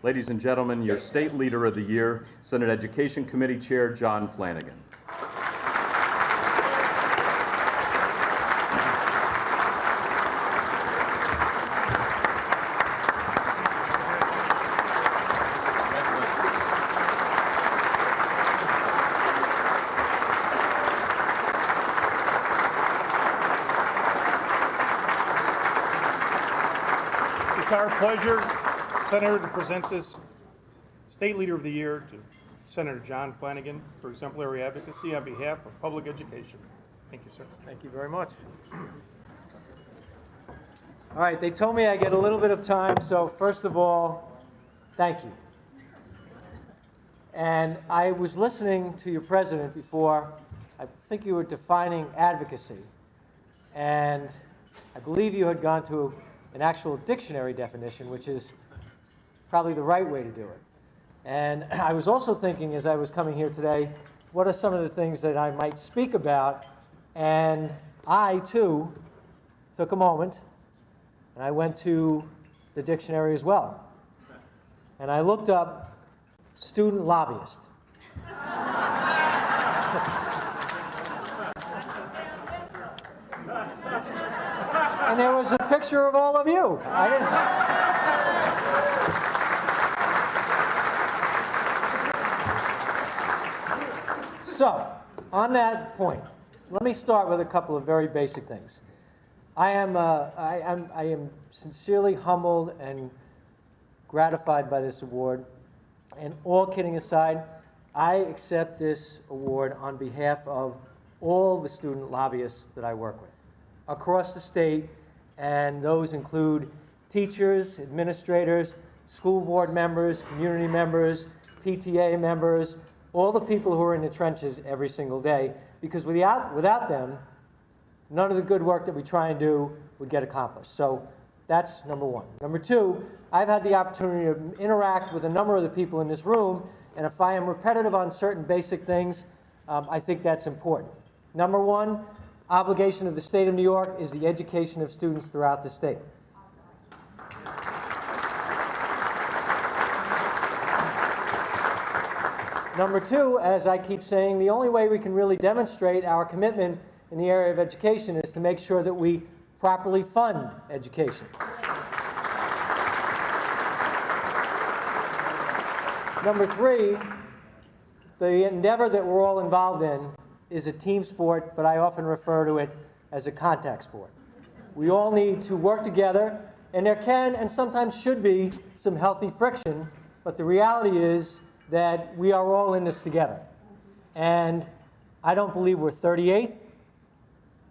Ladies and gentlemen, your State Leader of the Year, Senate Education Committee Chair John Flanagan. It's our pleasure, Senator, to present this State Leader of the Year to Senator John Flanagan for exemplary advocacy on behalf of public education. Thank you, sir. Thank you very much. All right, they told me I get a little bit of time, so first of all, thank you. And I was listening to your president before. I think you were defining advocacy. And I believe you had gone to an actual dictionary definition, which is probably the right way to do it. And I was also thinking as I was coming here today, what are some of the things that I might speak about? And I, too, took a moment, and I went to the dictionary as well. And I looked up student lobbyist. And there was a picture of all of you. So, on that point, let me start with a couple of very basic things. I am sincerely humbled and gratified by this award. And all kidding aside, I accept this award on behalf of all the student lobbyists that I work with across the state, and those include teachers, administrators, school board members, community members, PTA members, all the people who are in the trenches every single day, because without them, none of the good work that we try and do would get accomplished. So that's number one. Number two, I've had the opportunity to interact with a number of the people in this room, and if I am repetitive on certain basic things, I think that's important. Number one, obligation of the state of New York is the education of students throughout the state. Number two, as I keep saying, the only way we can really demonstrate our commitment in the area of education is to make sure that we properly fund education. Number three, the endeavor that we're all involved in is a team sport, but I often refer to it as a contact sport. We all need to work together, and there can and sometimes should be some healthy friction, but the reality is that we are all in this together. And I don't believe we're 38th.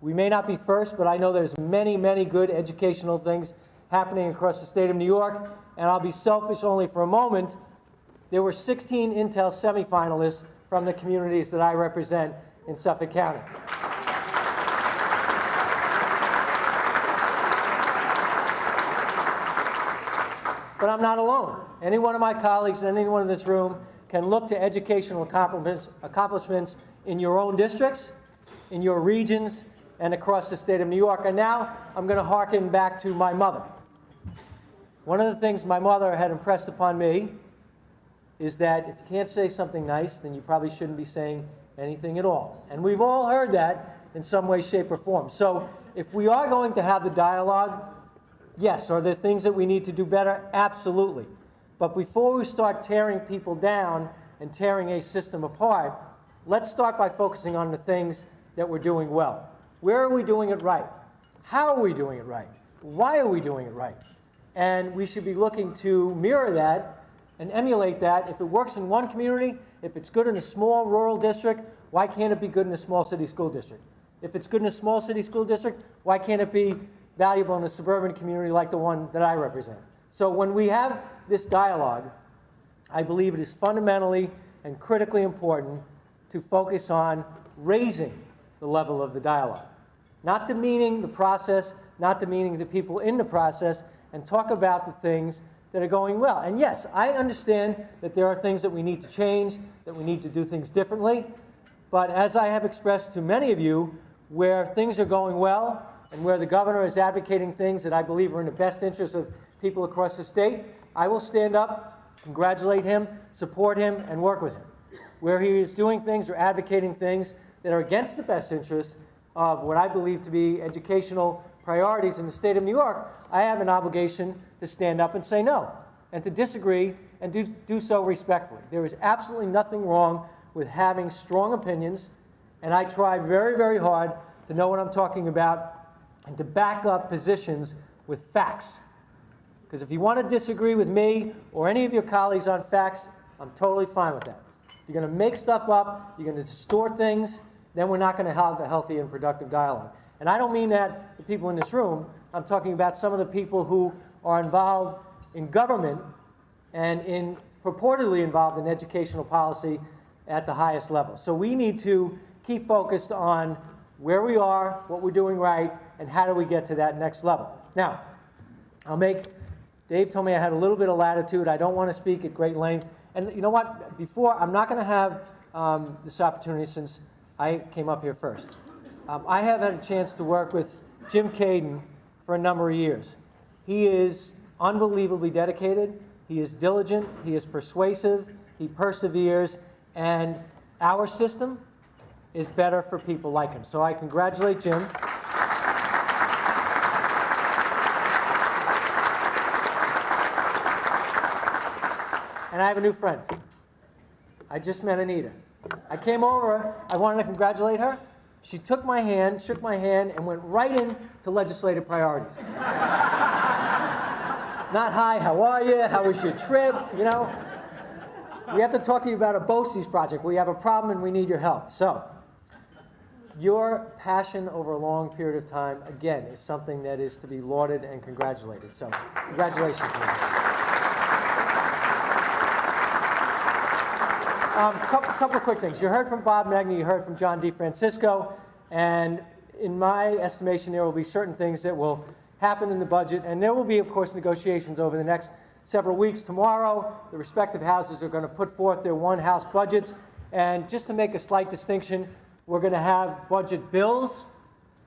We may not be first, but I know there's many, many good educational things happening across the state of New York, and I'll be selfish only for a moment. There were 16 Intel semifinalists from the communities that I represent in Suffolk County. But I'm not alone. Any one of my colleagues and anyone in this room can look to educational accomplishments in your own districts, in your regions, and across the state of New York. And now I'm going to harken back to my mother. One of the things my mother had impressed upon me is that if you can't say something nice, then you probably shouldn't be saying anything at all. And we've all heard that in some way, shape, or form. So if we are going to have the dialogue, yes, are there things that we need to do better? Absolutely. But before we start tearing people down and tearing a system apart, let's start by focusing on the things that we're doing well. Where are we doing it right? How are we doing it right? Why are we doing it right? And we should be looking to mirror that and emulate that. If it works in one community, if it's good in a small rural district, why can't it be good in a small city school district? If it's good in a small city school district, why can't it be valuable in a suburban community like the one that I represent? So when we have this dialogue, I believe it is fundamentally and critically important to focus on raising the level of the dialogue, not demeaning the process, not demeaning the people in the process, and talk about the things that are going well. And yes, I understand that there are things that we need to change, that we need to do things differently. But as I have expressed to many of you, where things are going well and where the governor is advocating things that I believe are in the best interest of people across the state, I will stand up congratulate him, support him, and work with him. Where he is doing things or advocating things that are against the best interests of what I believe to be educational priorities in the state of New York, I have an obligation to stand up and say no, and to disagree and do so respectfully. There is absolutely nothing wrong with having strong opinions, and I try very, very hard to know what I'm talking about and to back up positions with facts. Because if you want to disagree with me or any of your colleagues on facts, I'm totally fine with that. If you're going to make stuff up, you're going to distort things, then we're not going to have a healthy and productive dialogue. And I don't mean that the people in this room. I'm talking about some of the people who are involved in government and purportedly involved in educational policy at the highest level. So we need to keep focused on where we are, what we're doing right, and how do we get to that next level. Now, Dave told me I had a little bit of latitude. I don't want to speak at great length. And you know what? I'm not going to have this opportunity since I came up here first. I have had a chance to work with Jim Caden for a number of years. He is unbelievably dedicated. He is diligent. He is persuasive. He perseveres. And our system is better for people like him. So I congratulate Jim. And I have a new friend. I just met Anita. I came over, I wanted to congratulate her. She took my hand, shook my hand, and went right into legislative priorities. Not, hi, how are you? How was your trip? You know, we have to talk to you about a BOCES project. We have a problem and we need your help. So, your passion over a long period of time, again, is something that is to be lauded and congratulated. So, congratulations. Couple of quick things. You heard from Bob Magna, you heard from John DeFrancisco, and in my estimation, there will be certain things that will happen in the budget, and there will be, of course, negotiations over the next several weeks. Tomorrow, the respective houses are going to put forth their one-house budgets, and just to make a slight distinction, we're going to have budget bills,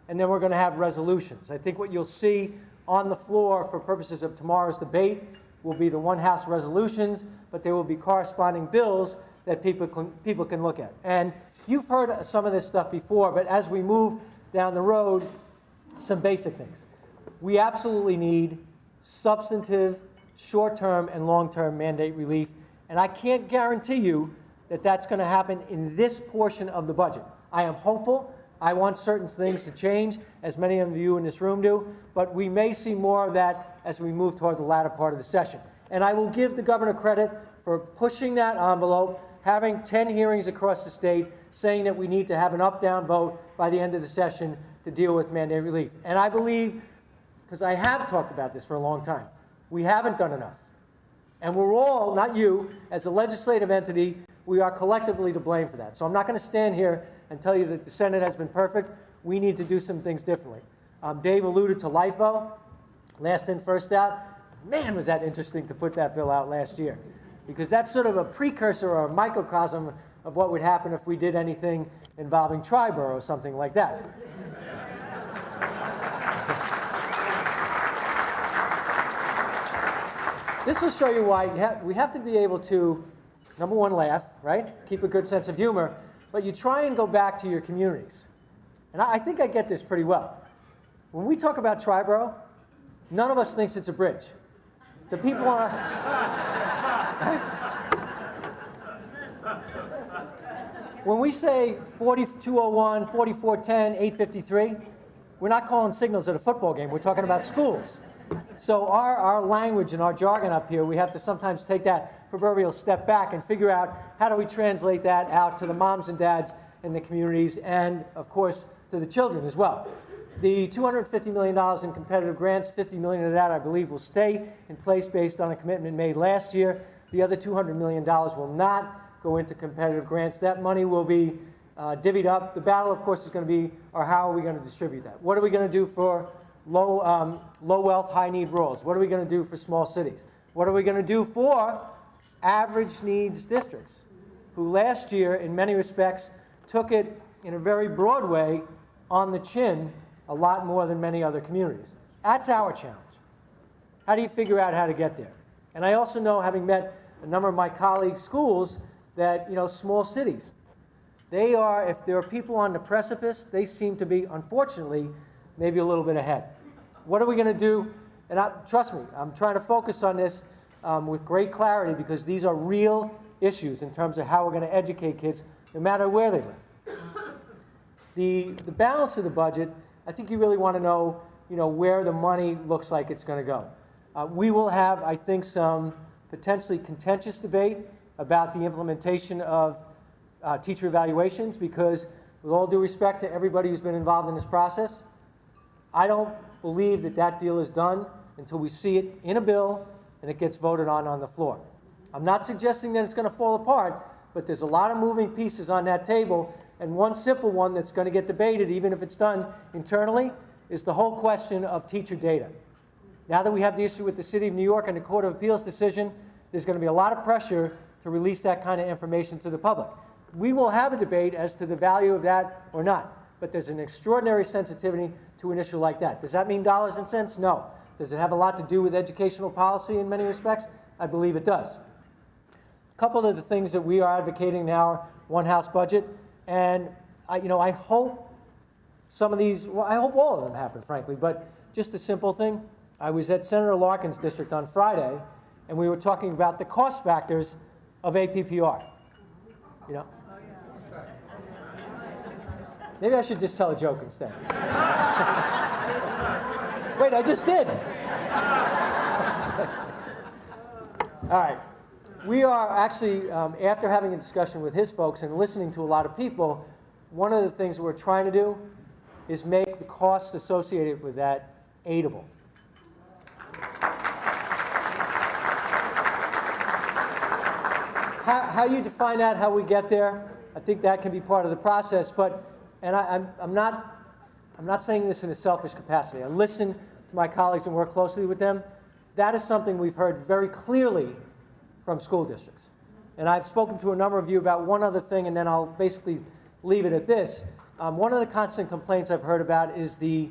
and then we're going to have resolutions. I think what you'll see on the floor for purposes of tomorrow's debate will be the one-house resolutions, but there will be corresponding bills that people can look at. And you've heard some of this stuff before, but as we move down the road, some basic things. We absolutely need substantive, short-term and long-term mandate relief, and I can't guarantee you that that's going to happen in this portion of the budget. I am hopeful. I want certain things to change, as many of you in this room do, but we may see more of that as we move toward the latter part of the session. And I will give the governor credit for pushing that envelope, having 10 hearings across the state, saying that we need to have an up-down vote by the end of the session to deal with mandate relief. And I believe, because I have talked about this for a long time, we haven't done enough. And we're all, not you, as a legislative entity, we are collectively to blame for that. So I'm not going to stand here and tell you that the Senate has been perfect. We need to do some things differently. Dave alluded to LIFO, last in, first out. Man, was that interesting to put that bill out last year, because that's sort of a precursor or a microcosm of what would happen if we did anything involving Triborough or something like that. This will show you why we have to be able to, number one, laugh, right? Keep a good sense of humor, but you try and go back to your communities. And I think I get this pretty well. When we talk about Triborough, none of us thinks it's a bridge. The people on when we say 4201, 4410, 853, we're not calling signals at a football game. We're talking about schools. So our language and our jargon up here, we have to sometimes take that proverbial step back and figure out how do we translate that out to the moms and dads in the communities and, of course, to the children as well. The $250 million in competitive grants, $50 million of that, I believe, will stay in place based on a commitment made last year. The other $200 million will not go into competitive grants. That money will be divvied up. The battle, of course, is going to be, or how are we going to distribute that? What are we going to do for low wealth, high need rurals? What are we going to do for small cities? What are we going to do for average needs districts, who last year, in many respects, took it in a very broad way on the chin, a lot more than many other communities? That's our challenge. How do you figure out how to get there? And I also know, having met a number of my colleagues' schools that, small cities, they are, if there are people on the precipice, they seem to be, unfortunately, maybe a little bit ahead. What are we going to do? And trust me, I'm trying to focus on this with great clarity because these are real issues in terms of how we're going to educate kids no matter where they live. The balance of the budget, I think you really want to know, where the money looks like it's going to go. We will have, I think, some potentially contentious debate about the implementation of teacher evaluations because, with all due respect to everybody who's been involved in this process, I don't believe that that deal is done until we see it in a bill and it gets voted on the floor. I'm not suggesting that it's going to fall apart, but there's a lot of moving pieces on that table, and one simple one that's going to get debated, even if it's done internally, is the whole question of teacher data. Now that we have the issue with the City of New York and the Court of Appeals decision, there's going to be a lot of pressure to release that kind of information to the public. We will have a debate as to the value of that or not, but there's an extraordinary sensitivity to an issue like that. Does that mean dollars and cents? No. Does it have a lot to do with educational policy in many respects? I believe it does. A couple of the things that we are advocating in our one-house budget, and I hope some of these, well, I hope all of them happen, frankly, but just a simple thing. I was at Senator Larkin's district on Friday, and we were talking about the cost factors of APPR. Maybe I should just tell a joke instead. Wait, I just did. All right. We are actually, after having a discussion with his folks and listening to a lot of people, one of the things we're trying to do is make the costs associated with that aidable. How you define that, how we get there, I think that can be part of the process. But, and I'm not saying this in a selfish capacity. I listen to my colleagues and work closely with them. That is something we've heard very clearly from school districts. And I've spoken to a number of you about one other thing, and then I'll basically leave it at this. One of the constant complaints I've heard about is the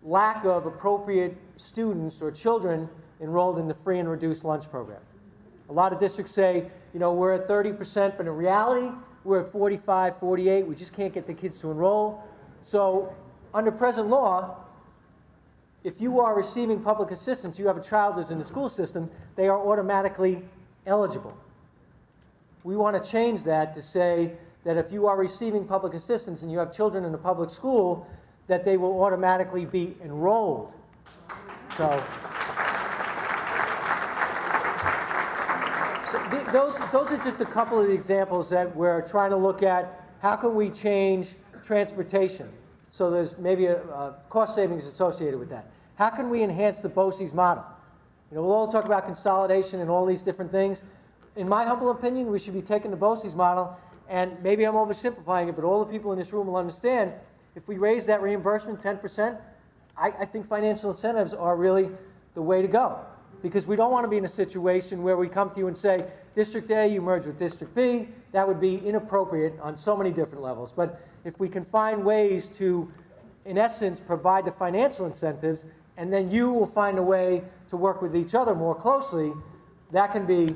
lack of appropriate students or children enrolled in the free and reduced lunch program. A lot of districts say, we're at 30%, but in reality, we're at 45, 48. We just can't get the kids to enroll. So under present law, if you are receiving public assistance, you have a child that's in the school system, they are automatically eligible. We want to change that to say that if you are receiving public assistance and you have children in a public school, that they will automatically be enrolled. So those are just a couple of the examples that we're trying to look at. How can we change transportation? So there's maybe a cost savings associated with that. How can we enhance the BOCES model? We'll all talk about consolidation and all these different things. In my humble opinion, we should be taking the BOCES model, and maybe I'm oversimplifying it, but all the people in this room will understand, if we raise that reimbursement 10%, I think financial incentives are really the way to go. Because we don't want to be in a situation where we come to you and say, District A, you merge with District B. That would be inappropriate on so many different levels. But if we can find ways to, in essence, provide the financial incentives, and then you will find a way to work with each other more closely, that can be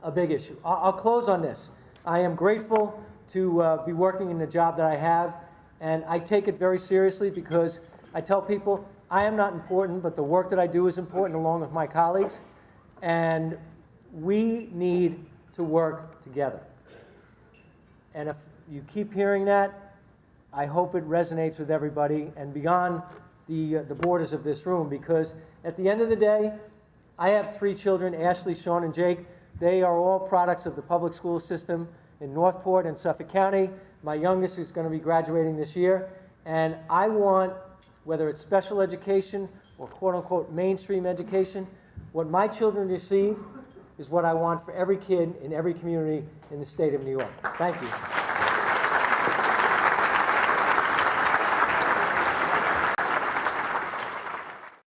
a big issue. I'll close on this. I am grateful to be working in the job that I have, and I take it very seriously because I tell people, I am not important, but the work that I do is important along with my colleagues, and we need to work together. And if you keep hearing that, I hope it resonates with everybody and beyond the borders of this room, because at the end of the day, I have 3 children, Ashley, Sean, and Jake. They are all products of the public school system in Northport and Suffolk County. My youngest is going to be graduating this year, and I want, whether it's special education or quote-unquote mainstream education, what my children receive is what I want for every kid in every community in the state of New York. Thank you.